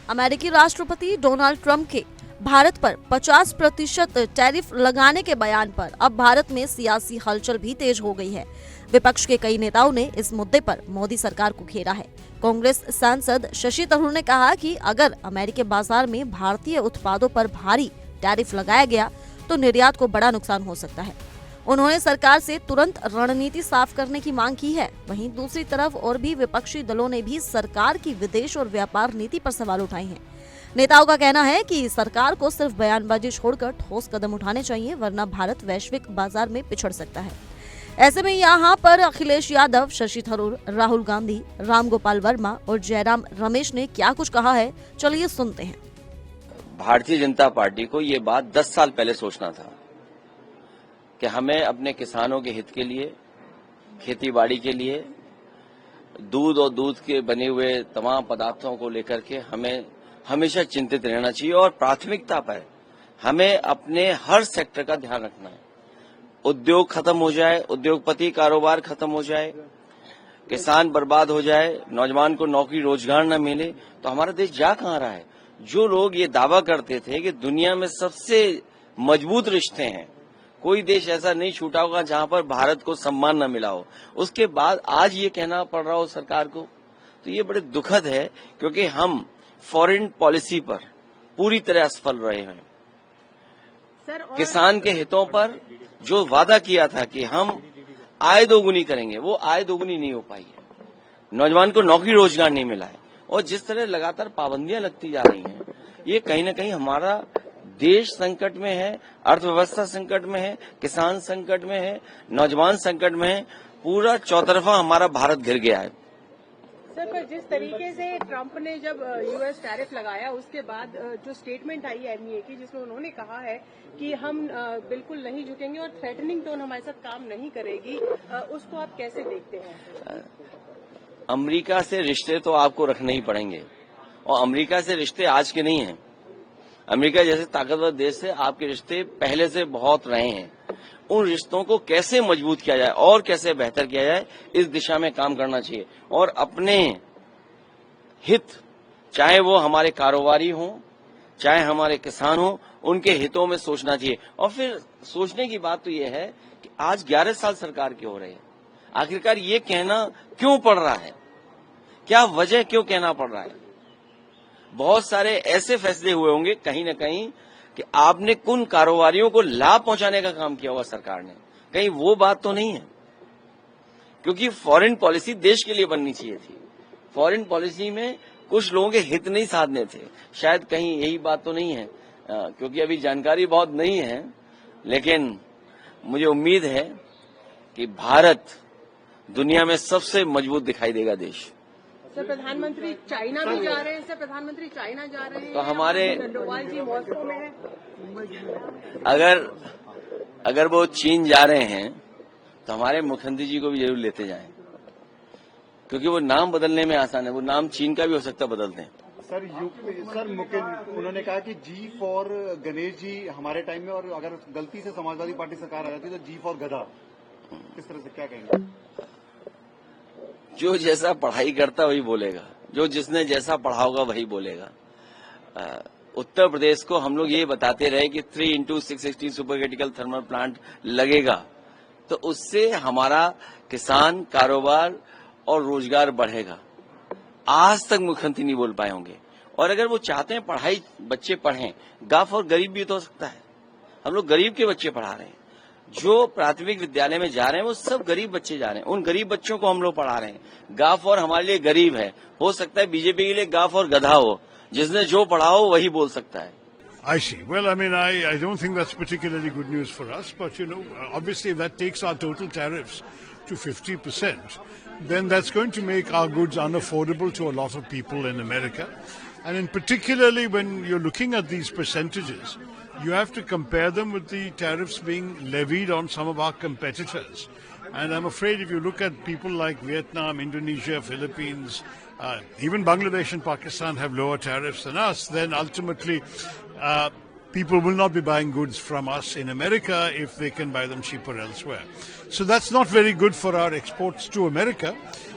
अमेरिकी राष्ट्रपति Donald Trump के भारत पर 50% टैरिफ लगाने के बयान पर अब भारत में सियासी हलचल भी तेज हो गई है। विपक्ष के कई नेताओं ने इस मुद्दे पर मोदी सरकार को घेरा है। कांग्रेस सांसद शशि थरूर ने कहा कि अगर अमेरिकी बाजार में भारतीय उत्पादों पर भारी टैरिफ लगाया गया तो निर्यात को बड़ा नुकसान हो सकता है। उन्होंने सरकार से तुरंत रणनीति साफ करने की मांग की है। वहीं दूसरी तरफ और भी विपक्षी दलों ने भी सरकार की विदेश और व्यापार नीति पर सवाल उठाए हैं। नेताओं का कहना है कि सरकार को सिर्फ बयानबाजी छोड़कर ठोस कदम उठाने चाहिए, वरना भारत वैश्विक बाजार में पिछड़ सकता है। ऐसे में यहाँ पर अखिलेश यादव, शशि थरूर, राहुल गांधी, राम गोपाल वर्मा और जयराम रमेश ने क्या कुछ कहा है, चलिए सुनते हैं। भारतीय जनता पार्टी को ये बात 10 साल पहले सोचना था कि हमें अपने किसानों के हित के लिए, खेतीबाड़ी के लिए, दूध और दूध के बने हुए तमाम पदार्थों को लेकर के हमें हमेशा चिंतित रहना चाहिए और प्राथमिकता पर हमें अपने हर सेक्टर का ध्यान रखना है। उद्योग खत्म हो जाए, उद्योगपति कारोबार खत्म हो जाए, किसान बर्बाद हो जाए, नौजवान को नौकरी रोजगार न मिले तो हमारा देश जा कहां रहा है। जो लोग ये दावा करते थे कि दुनिया में सबसे मजबूत रिश्ते हैं, कोई देश ऐसा नहीं छूटा होगा जहां पर भारत को सम्मान न मिला हो, उसके बाद आज ये कहना पड़ रहा हो सरकार को, तो ये बड़े दुखद है क्योंकि हम फॉरेन पॉलिसी पर पूरी तरह असफल रहे हैं। किसान के हितों पर जो वादा किया था कि हम आय दोगुनी करेंगे, वो आय दोगुनी नहीं हो पाई है। नौजवान को नौकरी रोजगार नहीं मिला है और जिस तरह लगातार पाबंदियां लगती जा रही हैं, ये कहीं न कहीं हमारा देश संकट में है, अर्थव्यवस्था संकट में है, किसान संकट में है, नौजवान संकट में है, पूरा चौतरफा हमारा भारत घिर गया है। सर, पर जिस तरीके से ट्रंप ने जब यूएस टैरिफ लगाया उसके बाद जो स्टेटमेंट आई एमईए की, जिसमें उन्होंने कहा है कि हम बिल्कुल नहीं झुकेंगे और थ्रेटनिंग टोन हमारे साथ काम नहीं करेगी, उसको आप कैसे देखते हैं? अमेरिका से रिश्ते तो आपको रखने ही पड़ेंगे और अमेरिका से रिश्ते आज के नहीं हैं। अमेरिका जैसे ताकतवर देश से आपके रिश्ते पहले से बहुत रहे हैं। उन रिश्तों को कैसे मजबूत किया जाए और कैसे बेहतर किया जाए, इस दिशा में काम करना चाहिए और अपने हित, चाहे वो हमारे कारोबारी हों, चाहे हमारे किसान हों, उनके हितों में सोचना चाहिए। और फिर सोचने की बात तो ये है कि आज 11 साल सरकार के हो रहे हैं, आखिरकार ये कहना क्यों पड़ रहा है, क्या वजह क्यों कहना पड़ रहा है? बहुत सारे ऐसे फैसले हुए होंगे कहीं न कहीं कि आपने कुन कारोबारियों को लाभ पहुंचाने का काम किया होगा सरकार ने, कहीं वो बात तो नहीं है? क्योंकि फॉरेन पॉलिसी देश के लिए बननी चाहिए थी, फॉरेन पॉलिसी में कुछ लोगों के हित नहीं साधने थे, शायद कहीं यही बात तो नहीं है, क्योंकि अभी जानकारी बहुत नहीं है, लेकिन मुझे उम्मीद है कि भारत दुनिया में सबसे मजबूत दिखाई देगा देश। सर, प्रधानमंत्री चाइना भी जा रहे हैं। सर, प्रधानमंत्री चाइना जा रहे हैं तो हमारे डोवाल जी मॉस्को में है। अगर वो चीन जा रहे हैं तो हमारे मुख्यमंत्री जी को भी जरूर लेते जाएं, क्योंकि वो नाम बदलने में आसान है, वो नाम चीन का भी हो सकता है बदल दें। सर, उन्होंने कहा कि जी फॉर गणेश जी हमारे टाइम में, और अगर गलती से समाजवादी पार्टी सरकार आ जाती तो जी फॉर गधा, किस तरह से क्या कहेंगे? जो जैसा पढ़ाई करता वही बोलेगा, जो जिसने जैसा पढ़ा होगा वही बोलेगा। उत्तर प्रदेश को हम लोग ये बताते रहे कि 3x616 super critical thermal plant लगेगा, तो उससे हमारा किसान, कारोबार और रोजगार बढ़ेगा। आज तक मुख्यमंत्री नहीं बोल पाए होंगे। और अगर वो चाहते हैं पढ़ाई बच्चे पढ़ें, गाफ और गरीब भी तो हो सकता है। हम लोग गरीब के बच्चे पढ़ा रहे हैं, जो प्राथमिक विद्यालय में जा रहे हैं वो सब गरीब बच्चे जा रहे हैं, उन गरीब बच्चों को हम लोग पढ़ा रहे हैं। गाफ और हमारे लिए गरीब है, हो सकता है बीजेपी के लिए गाफ और गधा हो, जिसने जो पढ़ा हो वही बोल सकता है। I see. Well, I mean, I don't think that's particularly good news for us, but you know, obviously if that takes our total tariffs to 50%, then that's going to make our goods unaffordable to a lot of people in America. And in particularly when you're looking at these percentages, you have to compare them with the tariffs being levied on some of our competitors. And I'm afraid if you look at people like Vietnam, Indonesia, Philippines, even Bangladesh and Pakistan have lower tariffs than us, then ultimately people will not be buying goods from us in America if they can buy them cheaper elsewhere. So that's not very good for our exports to America.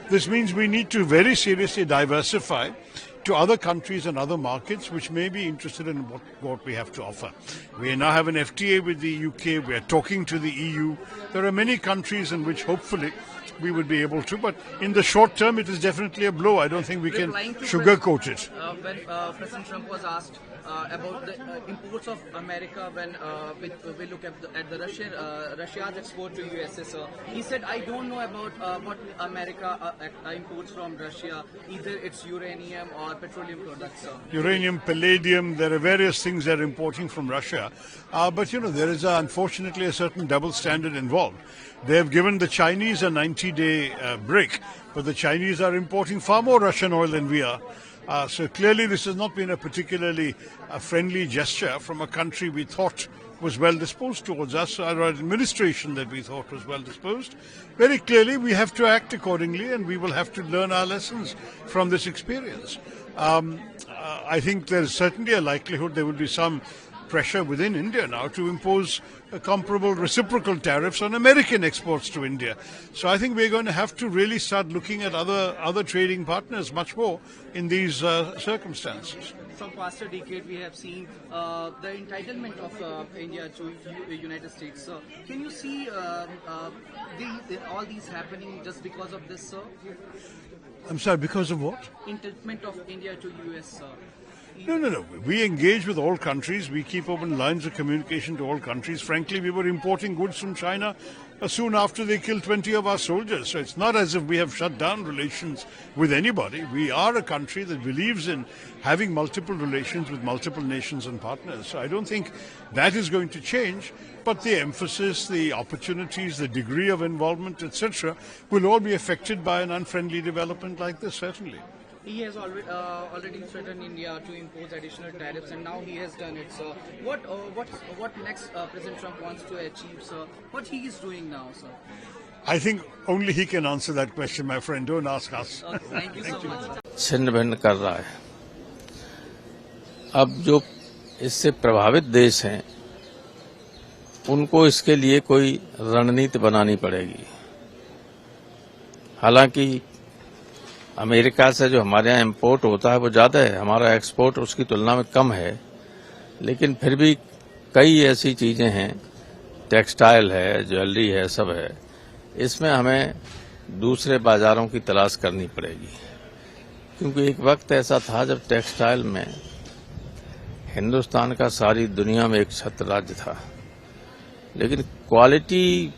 This means we need to very seriously diversify to other countries and other markets which may be interested in what we have to offer. We now have an FTA with the UK. We are talking to the EU. There are many countries in which hopefully we would be able to, but in the short term it is definitely a blow. I don't think we can sugarcoat it. When President Trump was asked about the imports of America, when we look at the Russia's export to USA, sir, he said, I don't know about what America imports from Russia, either it's uranium or petroleum products, sir. Uranium, palladium, there are various things they're importing from Russia. But, there is unfortunately a certain double standard involved. They have given the Chinese a 90-day break, but the Chinese are importing far more Russian oil than we are. So clearly this has not been a particularly friendly gesture from a country we thought was well disposed towards us, or an administration that we thought was well disposed. Very clearly we have to act accordingly, and we will have to learn our lessons from this experience. I think there is certainly a likelihood there will be some pressure within India now to impose comparable reciprocal tariffs on American exports to India. So I think we're going to have to really start looking at other trading partners much more in these circumstances. From past a decade, we have seen the entitlement of India to United States. Sir, can you see all these happening just because of this, sir? I'm sorry, because of what? Entitlement of India to US, sir. No. We engage with all countries. We keep open lines of communication to all countries. Frankly, we were importing goods from China soon after they killed 20 of our soldiers. So it's not as if we have shut down relations with anybody. We are a country that believes in having multiple relations with multiple nations and partners. So I don't think that is going to change. But the emphasis, the opportunities, the degree of involvement, etc., will all be affected by an unfriendly development like this, certainly. He has already threatened India to impose additional tariffs, and now he has done it. So, what next President Trump wants to achieve, sir? What he is doing now, sir? I think only he can answer that question, my friend. Don't ask us. Thank you so much. छिन्न भिन्न कर रहा है। अब जो इससे प्रभावित देश हैं, उनको इसके लिए कोई रणनीति बनानी पड़ेगी। हालांकि अमेरिका से जो हमारे यहाँ इम्पोर्ट होता है वो ज़्यादा है, हमारा एक्सपोर्ट उसकी तुलना में कम है, लेकिन फिर भी कई ऐसी चीज़ें हैं, टेक्सटाइल है, ज्वेलरी है, सब है, इसमें हमें दूसरे बाजारों की तलाश करनी पड़ेगी। क्योंकि एक वक्त ऐसा था जब टेक्सटाइल में हिंदुस्तान का सारी दुनिया में एक छत्र राज्य था, लेकिन क्वालिटी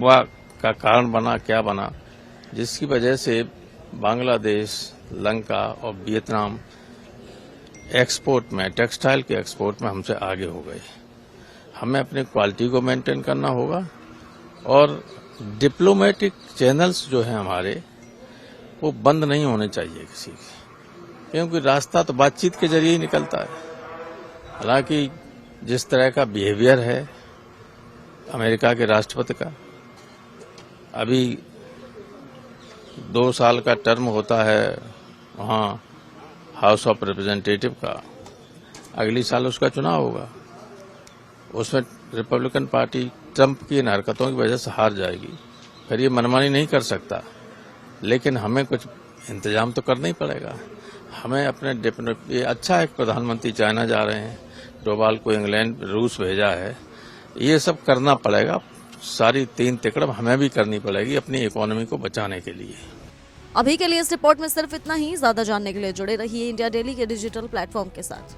का कारण बना क्या बना, जिसकी वजह से बांग्लादेश, लंका और वियतनाम एक्सपोर्ट में, टेक्सटाइल के एक्सपोर्ट में हमसे आगे हो गए। हमें अपनी क्वालिटी को मेंटेन करना होगा और डिप्लोमेटिक चैनल्स जो हैं हमारे, वो बंद नहीं होने चाहिए किसी के, क्योंकि रास्ता तो बातचीत के जरिए ही निकलता है। हालांकि जिस तरह का बिहेवियर है अमेरिका के राष्ट्रपति का, अभी 2 साल का टर्म होता है वहाँ हाउस ऑफ रिप्रेजेंटेटिव का, अगली साल उसका चुनाव होगा, उसमें रिपब्लिकन पार्टी ट्रंप की इन हरकतों की वजह से हार जाएगी। फिर ये मनमानी नहीं कर सकता, लेकिन हमें कुछ इंतजाम तो करना ही पड़ेगा। हमें अपने ये अच्छा है प्रधानमंत्री चाइना जा रहे हैं, डोभाल को इंग्लैंड, रूस भेजा है, ये सब करना पड़ेगा। सारी 3 तिकड़ हमें भी करनी पड़ेगी अपनी इकोनॉमी को बचाने के लिए। अभी के लिए इस रिपोर्ट में सिर्फ इतना ही। ज्यादा जानने के लिए जुड़े रहिए इंडिया डेली के डिजिटल प्लेटफॉर्म के साथ।